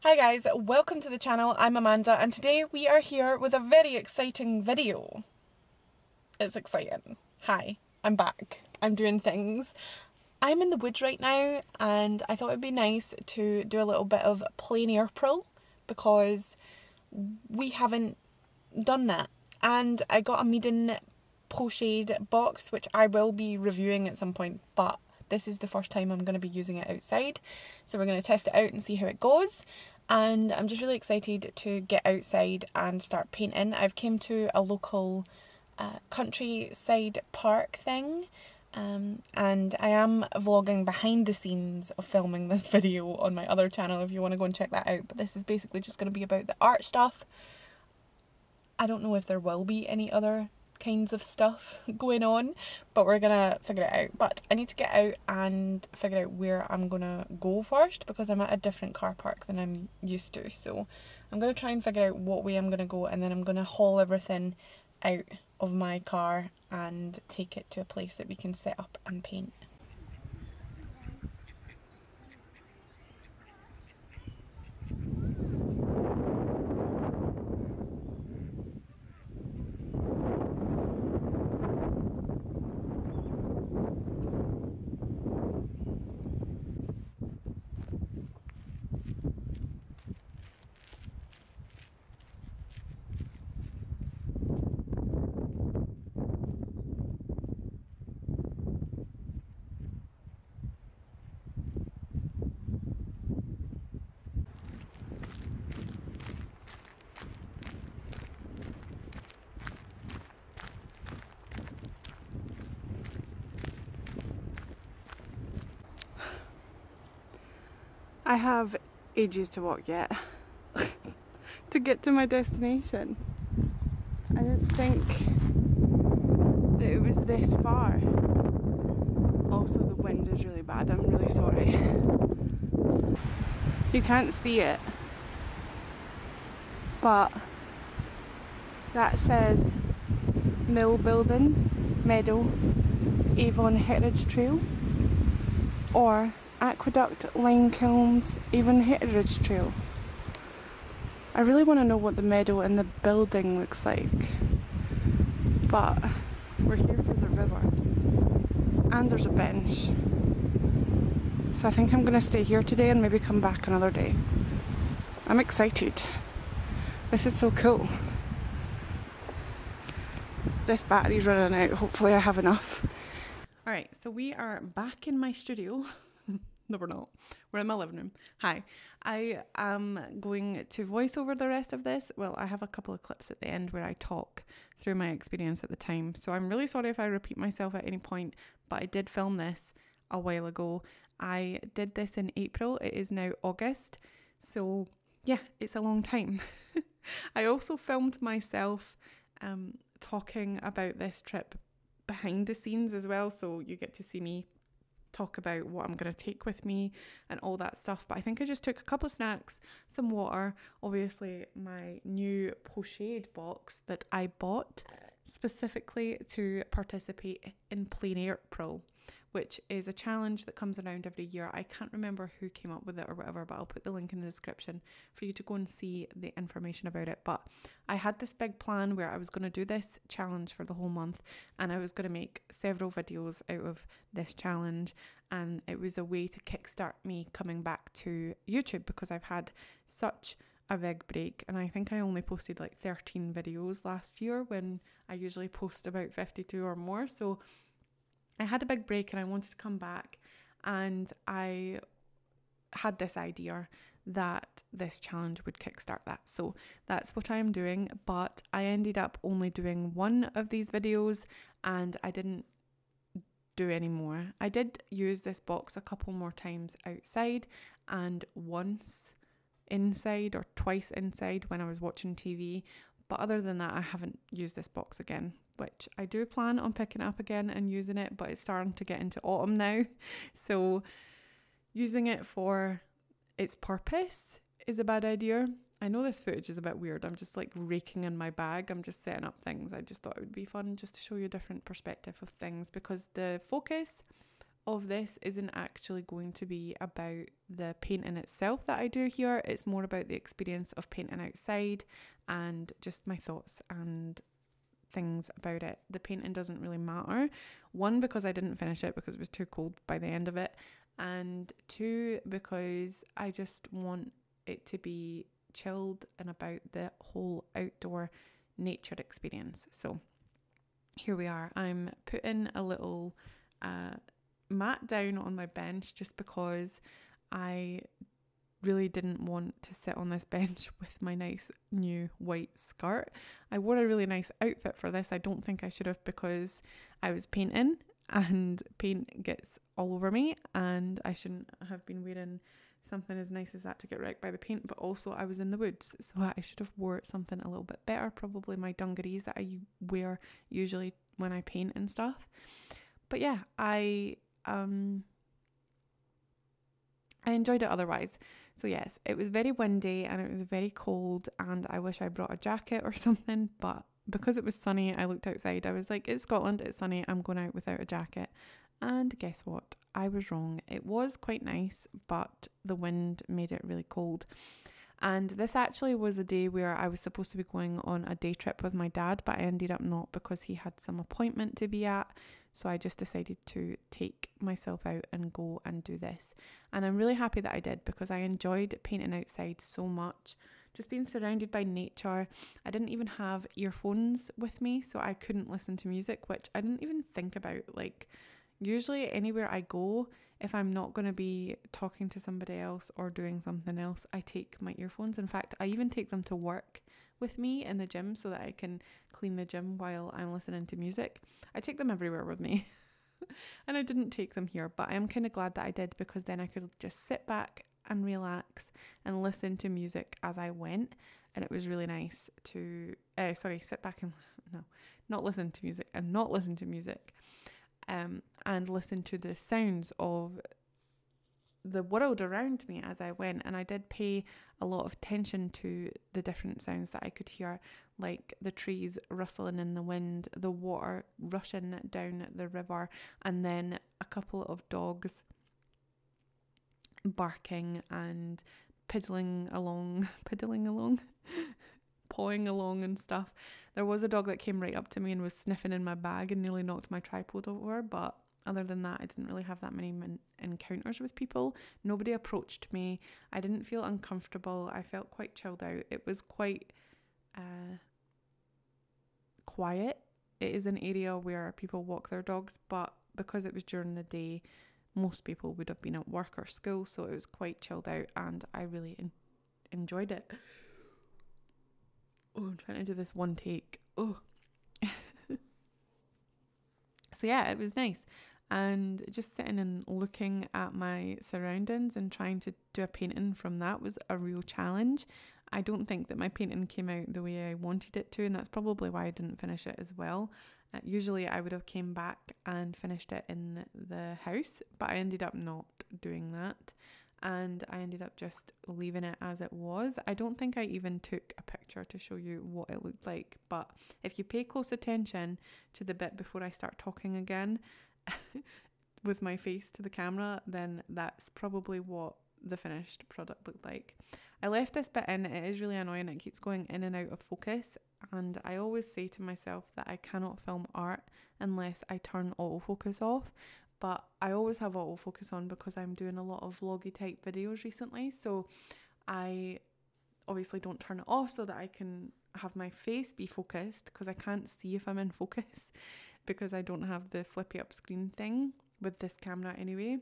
Hi guys, welcome to the channel. I'm Amanda and today we are here with a very exciting video. It's exciting. Hi, I'm back. I'm doing things. I'm in the woods right now and I thought it'd be nice to do a little bit of plein air pro because we haven't done that. And I got a Meeden Pochade box which I will be reviewing at some point, but this is the first time I'm going to be using it outside, so we're going to test it out and see how it goes. And I'm just really excited to get outside and start painting. I've came to a local countryside park thing, and I am vlogging behind the scenes of filming this video on my other channel if you want to go and check that out. But this is basically just going to be about the art stuff. I don't know if there will be any other kinds of stuff going on, but we're gonna figure it out. But I need to get out and figure out where I'm gonna go first because I'm at a different car park than I'm used to. So I'm gonna try and figure out what way I'm gonna go, and then I'm gonna haul everything out of my car and take it to a place that we can set up and paint. I have ages to walk yet to get to my destination. I didn't think that it was this far. Also, the wind is really bad. I'm really sorry. You can't see it, but that says Mill Building, Meadow, Avon Heritage Trail, or Aqueduct, Lime Kilns, Avon Heritage Trail. I really want to know what the meadow and the building looks like, but we're here for the river and there's a bench, so I think I'm going to stay here today and maybe come back another day. I'm excited. This is so cool. This battery's running out. Hopefully I have enough. Alright, so we are back in my studio. No, we're not. We're in my living room. Hi. I am going to voice over the rest of this. Well, I have a couple of clips at the end where I talk through my experience at the time. So I'm really sorry if I repeat myself at any point, but I did film this a while ago. I did this in April. It is now August. So yeah, it's a long time. I also filmed myself talking about this trip behind the scenes as well. So you get to see me talk about what I'm going to take with me and all that stuff. But I think I just took a couple of snacks, some water, obviously my new Pochade box that I bought specifically to participate in Plein Air Pro, which is a challenge that comes around every year. I can't remember who came up with it or whatever, but I'll put the link in the description for you to go and see the information about it. But I had this big plan where I was going to do this challenge for the whole month, and I was going to make several videos out of this challenge, and it was a way to kickstart me coming back to YouTube because I've had such a big break, and I think I only posted like 13 videos last year when I usually post about 52 or more. So I had a big break and I wanted to come back, and I had this idea that this challenge would kickstart that. So that's what I'm doing, but I ended up only doing one of these videos and I didn't do any more. I did use this box a couple more times outside and once inside or twice inside when I was watching TV, but other than that I haven't used this box again, which I do plan on picking up again and using it, but it's starting to get into autumn now, so using it for its purpose is a bad idea. I know this footage is a bit weird. I'm just like raking in my bag. I'm just setting up things. I just thought it would be fun just to show you a different perspective of things because the focus of this isn't actually going to be about the painting itself that I do here. It's more about the experience of painting outside and just my thoughts and things about it. The painting doesn't really matter. One, because I didn't finish it because it was too cold by the end of it, and two, because I just want it to be chilled and about the whole outdoor nature experience. So here we are. I'm putting a little mat down on my bench just because I really didn't want to sit on this bench with my nice new white skirt. I wore a really nice outfit for this. I don't think I should have, because I was painting and paint gets all over me, and I shouldn't have been wearing something as nice as that to get wrecked by the paint. But also I was in the woods, so I should have wore something a little bit better, probably my dungarees that I wear usually when I paint and stuff. But yeah, I enjoyed it otherwise. So yes, it was very windy and it was very cold, and I wish I brought a jacket or something, but because it was sunny, I looked outside. I was like, it's Scotland, it's sunny, I'm going out without a jacket. And guess what? I was wrong. It was quite nice, but the wind made it really cold. And this actually was a day where I was supposed to be going on a day trip with my dad, but I ended up not because he had some appointment to be at. So I just decided to take myself out and go and do this. And I'm really happy that I did, because I enjoyed painting outside so much. Just being surrounded by nature. I didn't even have earphones with me, so I couldn't listen to music, which I didn't even think about. Like, usually anywhere I go, if I'm not going to be talking to somebody else or doing something else, I take my earphones. In fact, I even take them to work with me in the gym so that I can clean the gym while I'm listening to music. I take them everywhere with me. And I didn't take them here, but I am kind of glad that I did, because then I could just sit back and relax and listen to music as I went. And it was really nice to sit back and not listen to music and not listen to music, and listen to the sounds of the world around me as I went. And I did pay a lot of attention to the different sounds that I could hear, like the trees rustling in the wind, the water rushing down the river, and then a couple of dogs barking and piddling along, pawing along and stuff. There was a dog that came right up to me and was sniffing in my bag and nearly knocked my tripod over, but other than that, I didn't really have that many encounters with people. Nobody approached me. I didn't feel uncomfortable. I felt quite chilled out. It was quite quiet. It is an area where people walk their dogs, but because it was during the day, most people would have been at work or school, so it was quite chilled out, and I really enjoyed it. Oh, I'm trying to do this one take. Oh. So yeah, it was nice. And just sitting and looking at my surroundings and trying to do a painting from that was a real challenge. I don't think that my painting came out the way I wanted it to, and that's probably why I didn't finish it as well. Usually I would have came back and finished it in the house, but I ended up not doing that, and I ended up just leaving it as it was. I don't think I even took a picture to show you what it looked like, but if you pay close attention to the bit before I start talking again with my face to the camera, then that's probably what the finished product looked like. I left this bit in. It is really annoying. It keeps going in and out of focus, and I always say to myself that I cannot film art unless I turn autofocus off, but I always have autofocus on because I'm doing a lot of vloggy type videos recently, so I obviously don't turn it off so that I can have my face be focused, because I can't see if I'm in focus because I don't have the flippy up screen thing with this camera anyway.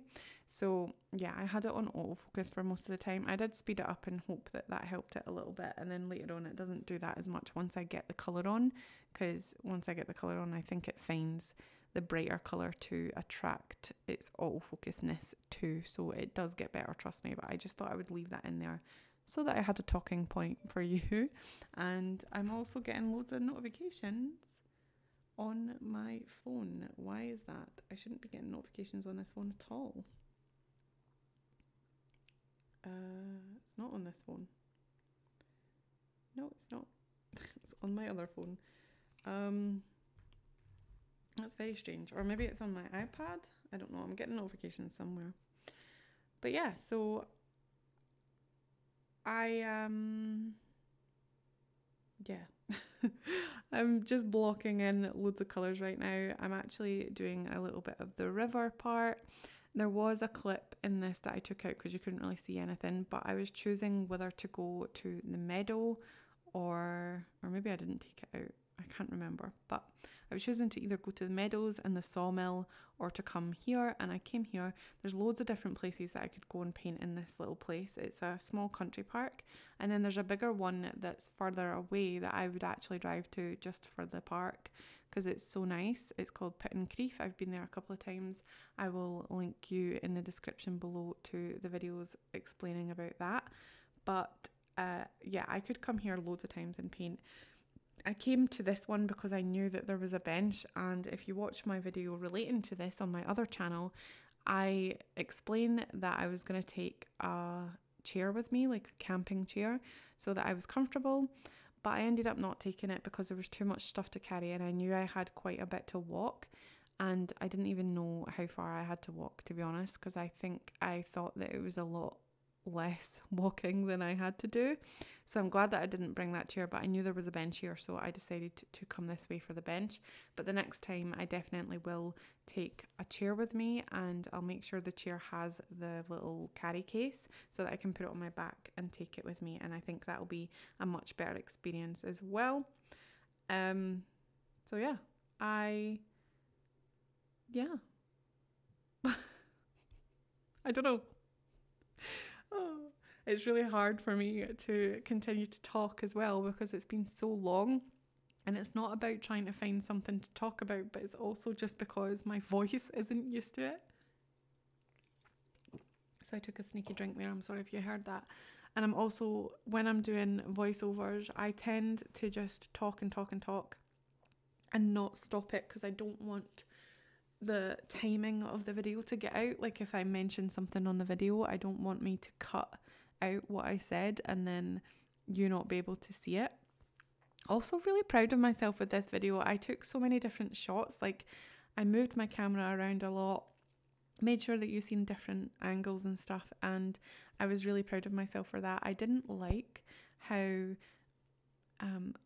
So yeah, I had it on autofocus for most of the time. I did speed it up and hope that that helped it a little bit, and then later on it doesn't do that as much once I get the colour on, because once I get the colour on, I think it finds the brighter colour to attract its autofocusness too, so it does get better, trust me. But I just thought I would leave that in there so that I had a talking point for you. And I'm also getting loads of notifications on my phone. Why is that? I shouldn't be getting notifications on this phone at all. It's not on this phone. No, it's not. It's on my other phone. That's very strange. Or maybe it's on my iPad. I don't know, I'm getting notifications somewhere. But yeah, so yeah. I'm just blocking in loads of colours right now. I'm actually doing a little bit of the river part. There was a clip in this that I took out because you couldn't really see anything, but I was choosing whether to go to the meadow or maybe I didn't take it out. I can't remember, but I was choosing to either go to the meadows and the sawmill or to come here, and I came here. There's loads of different places that I could go and paint in this little place. It's a small country park, and then there's a bigger one that's further away that I would actually drive to just for the park because it's so nice. It's called Pinandinko. I've been there a couple of times. I will link you in the description below to the videos explaining about that. But yeah, I could come here loads of times and paint. I came to this one because I knew that there was a bench, and if you watch my video relating to this on my other channel, I explain that I was going to take a chair with me, like a camping chair, so that I was comfortable, but I ended up not taking it because there was too much stuff to carry, and I knew I had quite a bit to walk, and I didn't even know how far I had to walk, to be honest, because I think I thought that it was a lot less walking than I had to do. So I'm glad that I didn't bring that chair, but I knew there was a bench here, so I decided to come this way for the bench. But the next time I definitely will take a chair with me, and I'll make sure the chair has the little carry case so that I can put it on my back and take it with me, and I think that'll be a much better experience as well. So yeah, I don't know. Oh, it's really hard for me to continue to talk as well because it's been so long, and it's not about trying to find something to talk about, but it's also just because my voice isn't used to it. So I took a sneaky drink there, I'm sorry if you heard that. And I'm also, when I'm doing voiceovers, I tend to just talk and talk and talk and not stop it because I don't want the timing of the video to get out. Like if I mention something on the video, I don't want me to cut out what I said and then you not be able to see it. Also really proud of myself with this video. I took so many different shots. Like I moved my camera around a lot, made sure that you've seen different angles and stuff, and I was really proud of myself for that. I didn't like how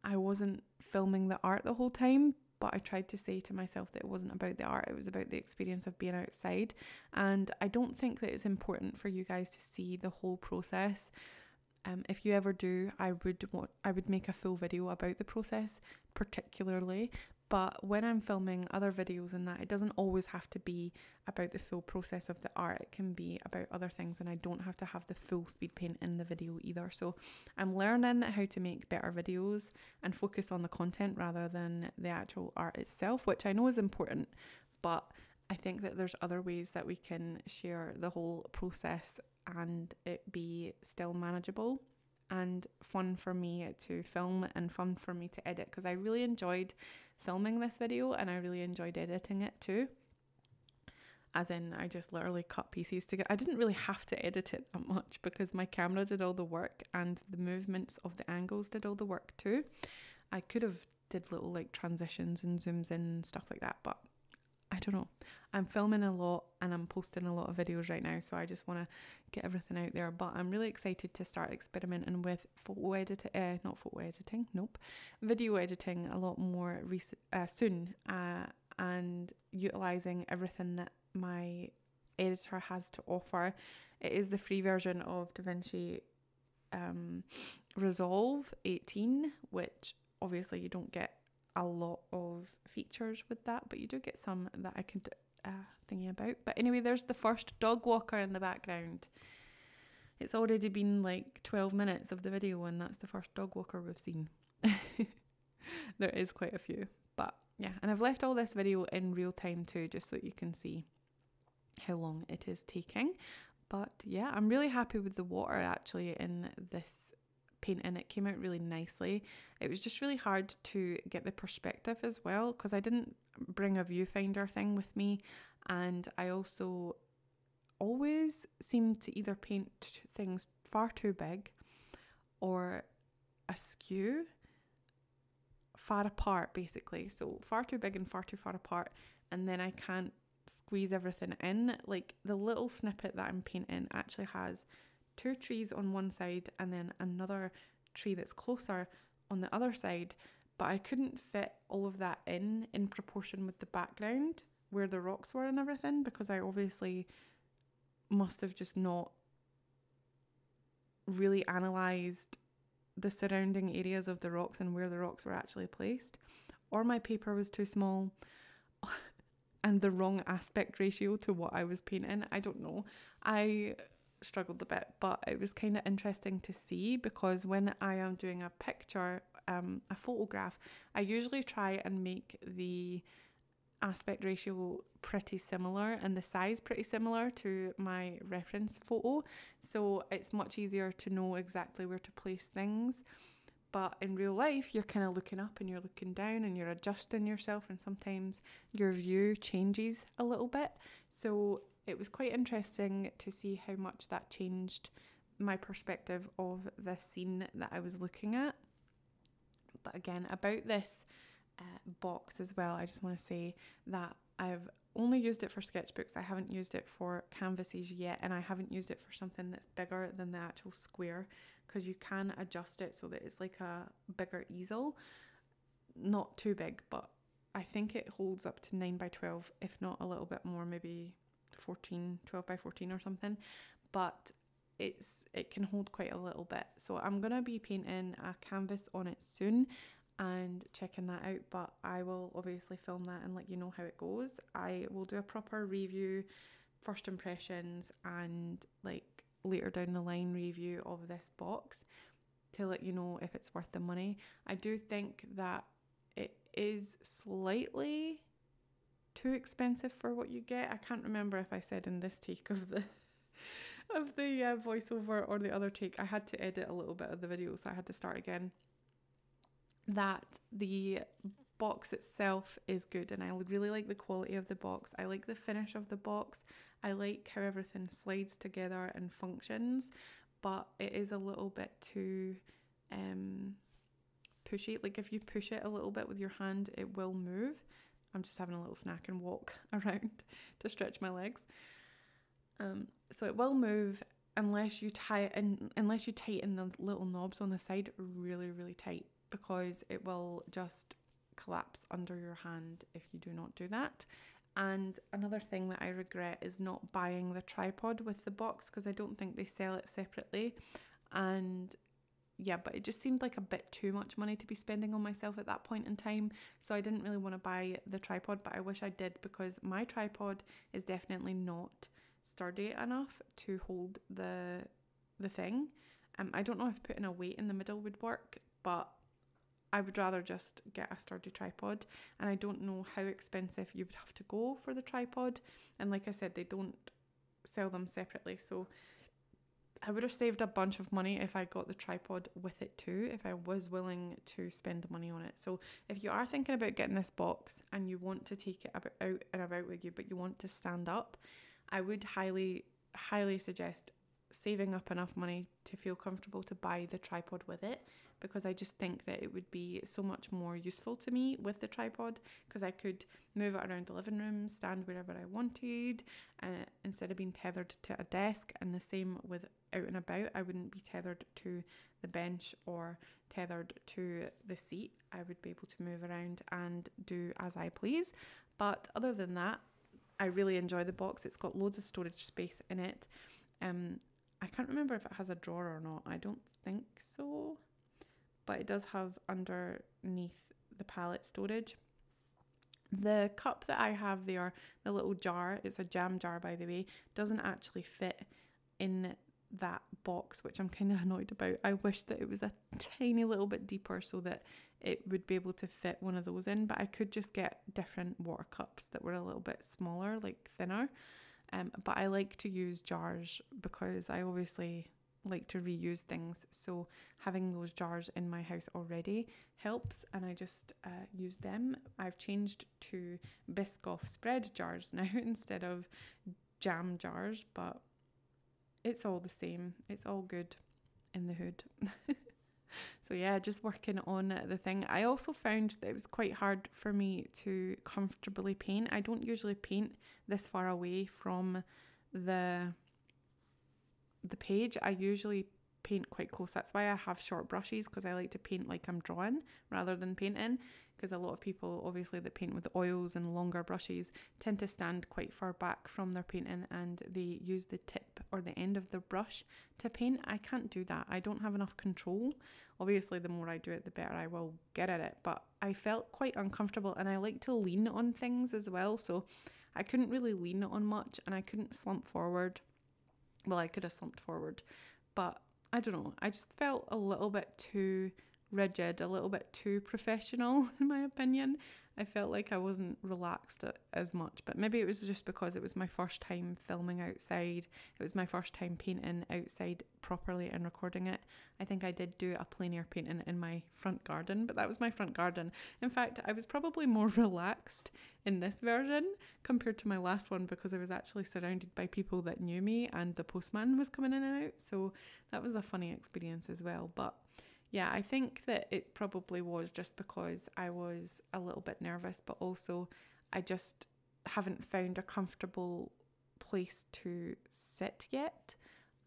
I wasn't filming the art the whole time, but I tried to say to myself that it wasn't about the art, it was about the experience of being outside. And I don't think that it's important for you guys to see the whole process. If you ever do, I would make a full video about the process particularly. But when I'm filming other videos and that, it doesn't always have to be about the full process of the art. It can be about other things, and I don't have to have the full speed paint in the video either. So I'm learning how to make better videos and focus on the content rather than the actual art itself, which I know is important, but I think that there's other ways that we can share the whole process and it be still manageable and fun for me to film and fun for me to edit, because I really enjoyed filming this video and I really enjoyed editing it too. As in, I just literally cut pieces together. I didn't really have to edit it that much because my camera did all the work and the movements of the angles did all the work too. I could have did little like transitions and zooms in and stuff like that, but I don't know. I'm filming a lot and I'm posting a lot of videos right now, so I just want to get everything out there. But I'm really excited to start experimenting with video editing a lot more soon, and utilising everything that my editor has to offer. It is the free version of DaVinci Resolve 18, which obviously you don't get a lot of features with that, but you do get some that I could thingy about. But anyway, there's the first dog walker in the background. It's already been like 12 minutes of the video and that's the first dog walker we've seen. There is quite a few, but yeah, and I've left all this video in real time too, just so you can see how long it is taking. But yeah, I'm really happy with the water actually in this paint, and it came out really nicely. It was just really hard to get the perspective as well because I didn't bring a viewfinder thing with me, and I also always seem to either paint things far too big or askew, far apart basically. So far too big and far too far apart, and then I can't squeeze everything in. Like the little snippet that I'm painting actually has 2 trees on one side and then another tree that's closer on the other side, but I couldn't fit all of that in proportion with the background where the rocks were and everything, because I obviously must have just not really analysed the surrounding areas of the rocks and where the rocks were actually placed, or my paper was too small and the wrong aspect ratio to what I was painting. I don't know. I struggled a bit, but it was kind of interesting to see, because when I am doing a picture, a photograph, I usually try and make the aspect ratio pretty similar and the size pretty similar to my reference photo, so it's much easier to know exactly where to place things. But in real life, you're kind of looking up and you're looking down and you're adjusting yourself, and sometimes your view changes a little bit. So it was quite interesting to see how much that changed my perspective of the scene that I was looking at. But again, about this box as well, I just want to say that I've only used it for sketchbooks. I haven't used it for canvases yet, and I haven't used it for something that's bigger than the actual square, because you can adjust it so that it's like a bigger easel. Not too big, but I think it holds up to 9 by 12, if not a little bit more, maybe 12 by 14 or something. But it can hold quite a little bit. So I'm going to be painting a canvas on it soon and checking that out, but I will obviously film that and let you know how it goes. I will do a proper review, first impressions, and like later down the line review of this box to let you know if it's worth the money. I do think that it is slightly too expensive for what you get. I can't remember if I said in this take of the voiceover or the other take. I had to edit a little bit of the video, so I had to start again. That the box itself is good, and I really like the quality of the box. I like the finish of the box. I like how everything slides together and functions, but it is a little bit too pushy. Like if you push it a little bit with your hand, it will move. I'm just having a little snack and walk around to stretch my legs. So it will move unless you tighten the little knobs on the side really, really tight, because it will just collapse under your hand if you do not do that. And another thing that I regret is not buying the tripod with the box, because I don't think they sell it separately. And yeah, but it just seemed like a bit too much money to be spending on myself at that point in time, so I didn't really want to buy the tripod, but I wish I did, because my tripod is definitely not sturdy enough to hold the thing. I don't know if putting a weight in the middle would work, but I would rather just get a sturdy tripod, and I don't know how expensive you would have to go for the tripod, and like I said, they don't sell them separately, so I would have saved a bunch of money if I got the tripod with it too, if I was willing to spend the money on it. So if you are thinking about getting this box and you want to take it out and about with you, but you want to stand up, I would highly suggest saving up enough money to feel comfortable to buy the tripod with it, because I just think that it would be so much more useful to me with the tripod, because I could move it around the living room, stand wherever I wanted, instead of being tethered to a desk. And the same with out and about, I wouldn't be tethered to the bench or tethered to the seat. I would be able to move around and do as I please. But other than that, I really enjoy the box. It's got loads of storage space in it. I can't remember if it has a drawer or not. I don't think so, but it does have underneath the palette storage. The cup that I have there, the little jar, it's a jam jar by the way, doesn't actually fit in that box, which I'm kind of annoyed about. I wish that it was a tiny little bit deeper so that it would be able to fit one of those in, but I could just get different water cups that were a little bit smaller, like thinner. But I like to use jars because I obviously like to reuse things, so having those jars in my house already helps, and I just use them. I've changed to Biscoff spread jars now instead of jam jars, but it's all the same. It's all good in the hood. So So yeah, just working on the thing. I also found that it was quite hard for me to comfortably paint. I don't usually paint this far away from the page. I usually paint quite close. That's why I have short brushes, because I like to paint like I'm drawing rather than painting, because a lot of people obviously that paint with oils and longer brushes tend to stand quite far back from their painting and they use the tip or the end of the brush to paint. I can't do that. I don't have enough control. Obviously the more I do it the better I will get at it, but I felt quite uncomfortable, and I like to lean on things as well, so I couldn't really lean on much and I couldn't slump forward. Well, I could have slumped forward, but I don't know, I just felt a little bit too rigid, a little bit too professional in my opinion. I felt like I wasn't relaxed as much, but maybe it was just because it was my first time filming outside. It was my first time painting outside properly and recording it. I think I did do a plein air painting in my front garden, but that was my front garden. In fact, I was probably more relaxed in this version compared to my last one, because I was actually surrounded by people that knew me and the postman was coming in and out. So that was a funny experience as well. But yeah, I think that it probably was just because I was a little bit nervous, but also I just haven't found a comfortable place to sit yet.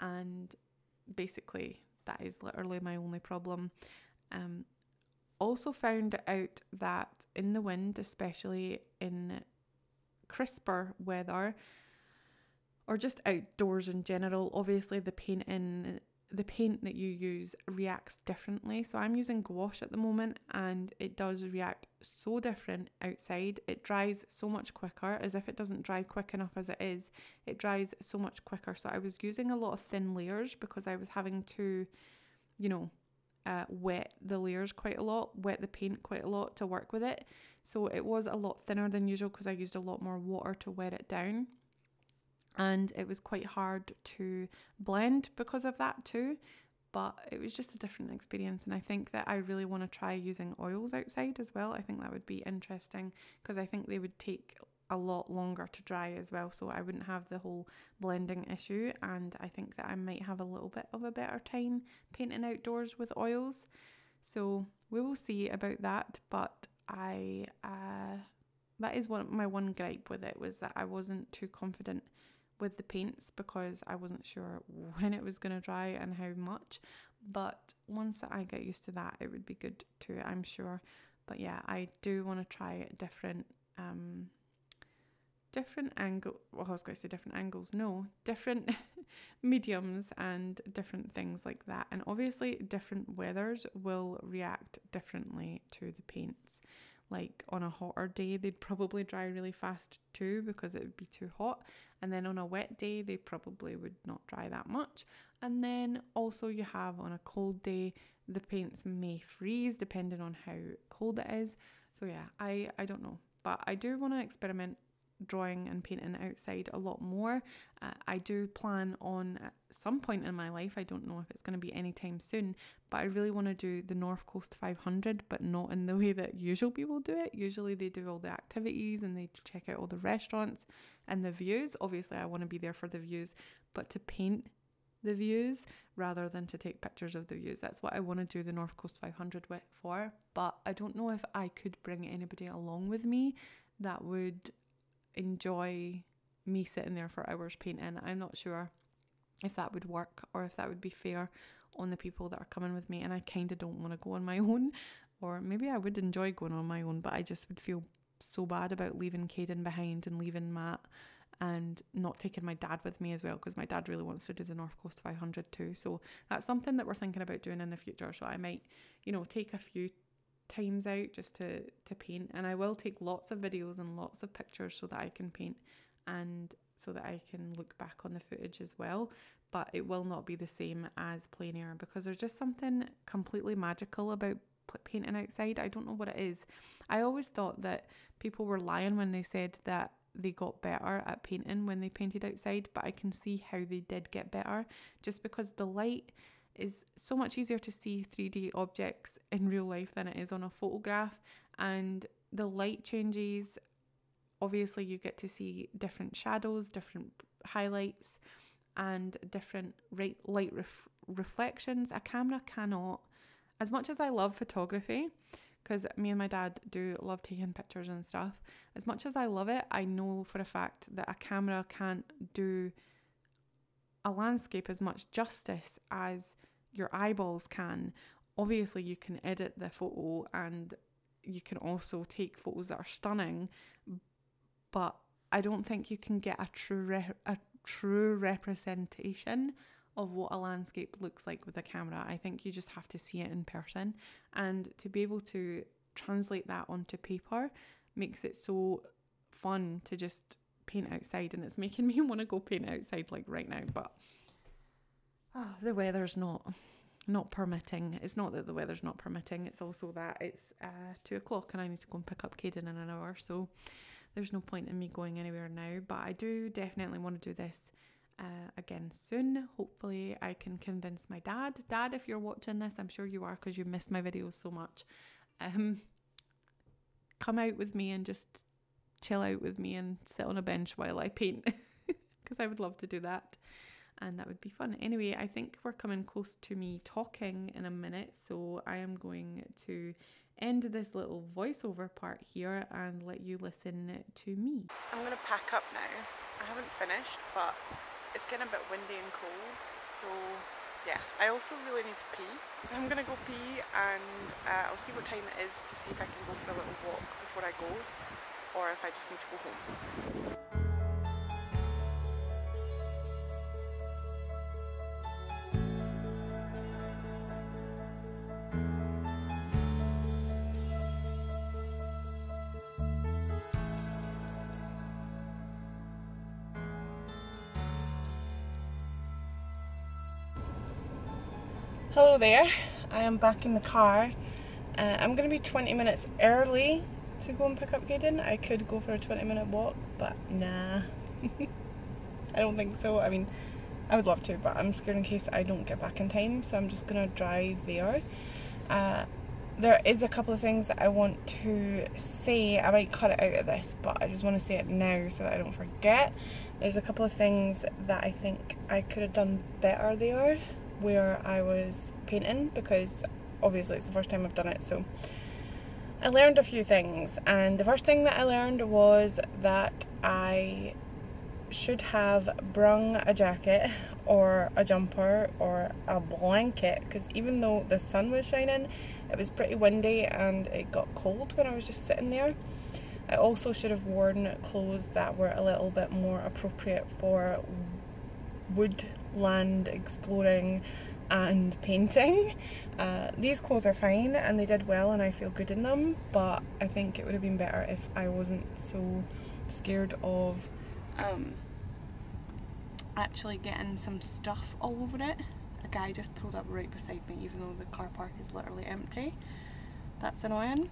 And basically that is literally my only problem. Also found out that in the wind, especially in crisper weather or just outdoors in general, obviously the paint that you use reacts differently. So I'm using gouache at the moment and it does react so different outside. It dries so much quicker, as if it doesn't dry quick enough as it is. It dries so much quicker. So I was using a lot of thin layers because I was having to, wet the layers quite a lot, wet the paint quite a lot to work with it. So it was a lot thinner than usual because I used a lot more water to wet it down. And it was quite hard to blend because of that too, but it was just a different experience. And I think that I really want to try using oils outside as well. I think that would be interesting because I think they would take a lot longer to dry as well, so I wouldn't have the whole blending issue. And I think that I might have a little bit of a better time painting outdoors with oils. So we will see about that, but that is my one gripe with it, was that I wasn't too confident with the paints because I wasn't sure when it was going to dry and how much. But once I get used to that, it would be good too, I'm sure. But yeah, I do want to try different mediums and different things like that. And obviously different weathers will react differently to the paints. Like on a hotter day, they'd probably dry really fast too because it would be too hot. And then on a wet day, they probably would not dry that much. And then also you have on a cold day, the paints may freeze depending on how cold it is. So yeah, I don't know. But I do want to experiment drawing and painting outside a lot more. I do plan on at some point in my life, I don't know if it's going to be anytime soon, but I really want to do the North Coast 500, but not in the way that usual people do it. Usually they do all the activities and they check out all the restaurants and the views. Obviously I want to be there for the views, but to paint the views rather than to take pictures of the views. That's what I want to do the North Coast 500 for, but I don't know if I could bring anybody along with me that would enjoy me sitting there for hours painting. I'm not sure if that would work or if that would be fair on the people that are coming with me, and I kind of don't want to go on my own. Or maybe I would enjoy going on my own, but I just would feel so bad about leaving Caden behind and leaving Matt and not taking my dad with me as well, because my dad really wants to do the North Coast 500 too. So that's something that we're thinking about doing in the future. So I might, take a few times out just to paint, and I will take lots of videos and lots of pictures so that I can paint and so that I can look back on the footage as well. But it will not be the same as plein air because there's just something completely magical about painting outside. I don't know what it is. I always thought that people were lying when they said that they got better at painting when they painted outside, but I can see how they did get better just because the light is so much easier to see 3D objects in real life than it is on a photograph, and the light changes. Obviously you get to see different shadows, different highlights and different light reflections. A camera cannot as much as I love photography, because me and my dad do love taking pictures and stuff, as much as I love it, I know for a fact that a camera can't do a landscape as much justice as your eyeballs can. Obviously you can edit the photo and you can also take photos that are stunning, but I don't think you can get a true representation of what a landscape looks like with a camera. I think you just have to see it in person, and to be able to translate that onto paper makes it so fun to just paint outside, and it's making me want to go paint outside like right now, but the weather's not permitting. It's not that the weather's not permitting, it's also that it's 2 o'clock and I need to go and pick up Caden in an hour, so there's no point in me going anywhere now. But I do definitely want to do this again soon. Hopefully I can convince my dad. Dad, if you're watching this, I'm sure you are because you missed my videos so much. Come out with me and just chill out with me and sit on a bench while I paint, because I would love to do that. And that would be fun. Anyway, I think we're coming close to me talking in a minute, so I am going to end this little voiceover part here and let you listen to me. I'm going to pack up now. I haven't finished, but it's getting a bit windy and cold, so yeah. I also really need to pee, so I'm going to go pee, and I'll see what time it is to see if I can go for a little walk before I go, or if I just need to go home. Hello there, I am back in the car. I'm going to be 20 minutes early to go and pick up Caden. I could go for a 20-minute walk, but nah. I don't think so. I mean, I would love to, but I'm scared in case I don't get back in time, so I'm just going to drive there. There is a couple of things that I want to say. I might cut it out of this, but I just want to say it now so that I don't forget. There's a couple of things that I think I could have done better there where I was painting, because obviously it's the first time I've done it, so I learned a few things. And the first thing that I learned was that I should have brung a jacket or a jumper or a blanket, because even though the sun was shining, it was pretty windy and it got cold when I was just sitting there. I also should have worn clothes that were a little bit more appropriate for woodland exploring and painting. These clothes are fine and they did well and I feel good in them, but I think it would have been better if I wasn't so scared of actually getting some stuff all over it. A guy just pulled up right beside me even though the car park is literally empty. That's annoying.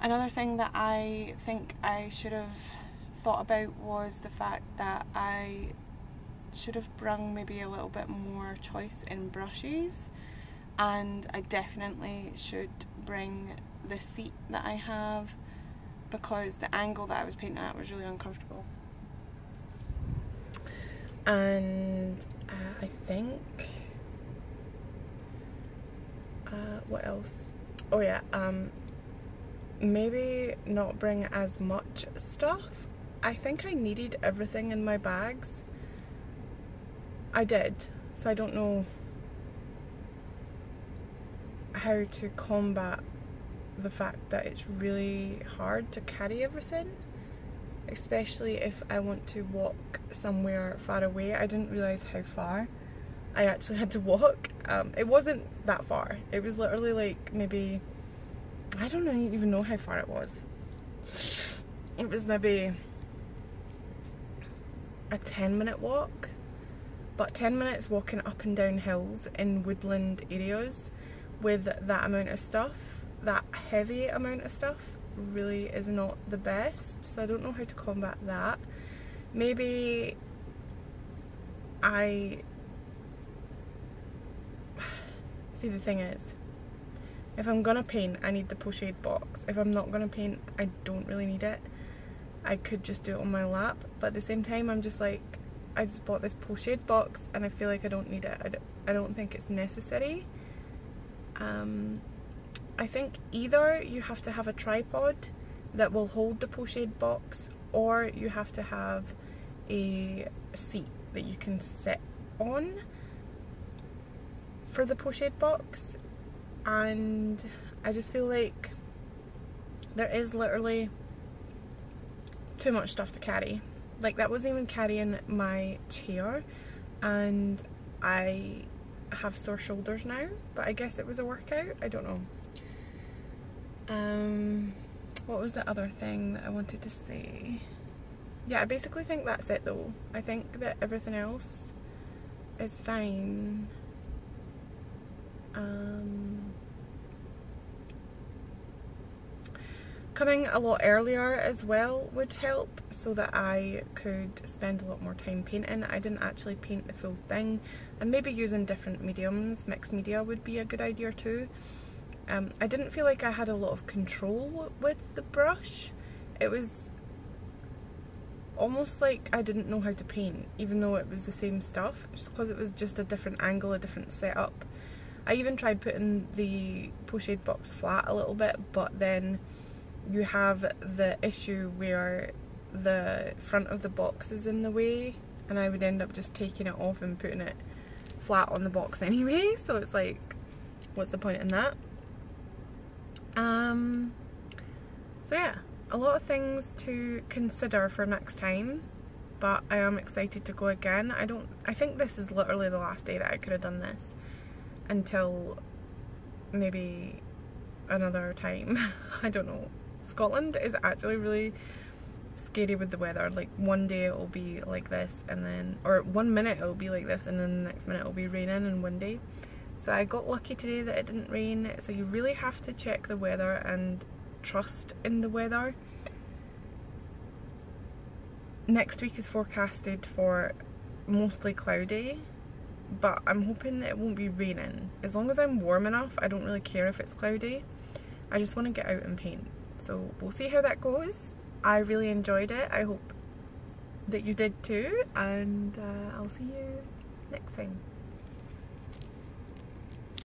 Another thing that I think I should have thought about was the fact that I should have brung maybe a little bit more choice in brushes, and I definitely should bring the seat that I have, because the angle that I was painting at was really uncomfortable. And I think what else? Oh yeah, maybe not bring as much stuff. I think I needed everything in my bags. I did, so I don't know how to combat the fact that it's really hard to carry everything, especially if I want to walk somewhere far away. I didn't realise how far I actually had to walk. It wasn't that far. It was literally like maybe, I don't even know how far it was. It was maybe a 10-minute walk. But 10 minutes walking up and down hills in woodland areas with that amount of stuff, that heavy amount of stuff, really is not the best. So I don't know how to combat that. Maybe see, the thing is, if I'm gonna paint, I need the Pochade box. If I'm not gonna paint, I don't really need it. I could just do it on my lap, but at the same time I'm just like, I just bought this Pochade box and I feel like I don't need it. I don't think it's necessary. I think either you have to have a tripod that will hold the pochade box, or you have to have a seat that you can sit on for the pochade box. And I just feel like there is literally too much stuff to carry. Like, that wasn't even carrying my chair, and I have sore shoulders now, but I guess it was a workout, I don't know. What was the other thing that I wanted to say? Yeah, I basically think that's it though. I think that everything else is fine. Coming a lot earlier as well would help, so that I could spend a lot more time painting. I didn't actually paint the full thing, and maybe using different mediums, mixed media, would be a good idea too. I didn't feel like I had a lot of control with the brush. It was almost like I didn't know how to paint, even though it was the same stuff, just because it was just a different angle, a different setup. I even tried putting the pochade box flat a little bit, but then you have the issue where the front of the box is in the way, and I would end up just taking it off and putting it flat on the box anyway, so it's like, what's the point in that? So yeah, a lot of things to consider for next time, but I am excited to go again. I think this is literally the last day that I could have done this, until maybe another time. I don't know. Scotland is actually really scary with the weather. Like, one day it will be like this, and then, or 1 minute it will be like this, and then the next minute it will be raining and windy. So I got lucky today that it didn't rain, so you really have to check the weather and trust in the weather. Next week is forecasted for mostly cloudy, but I'm hoping that it won't be raining. As long as I'm warm enough, I don't really care if it's cloudy. I just want to get out and paint. So we'll see how that goes. I really enjoyed it. I hope that you did too, and I'll see you next time.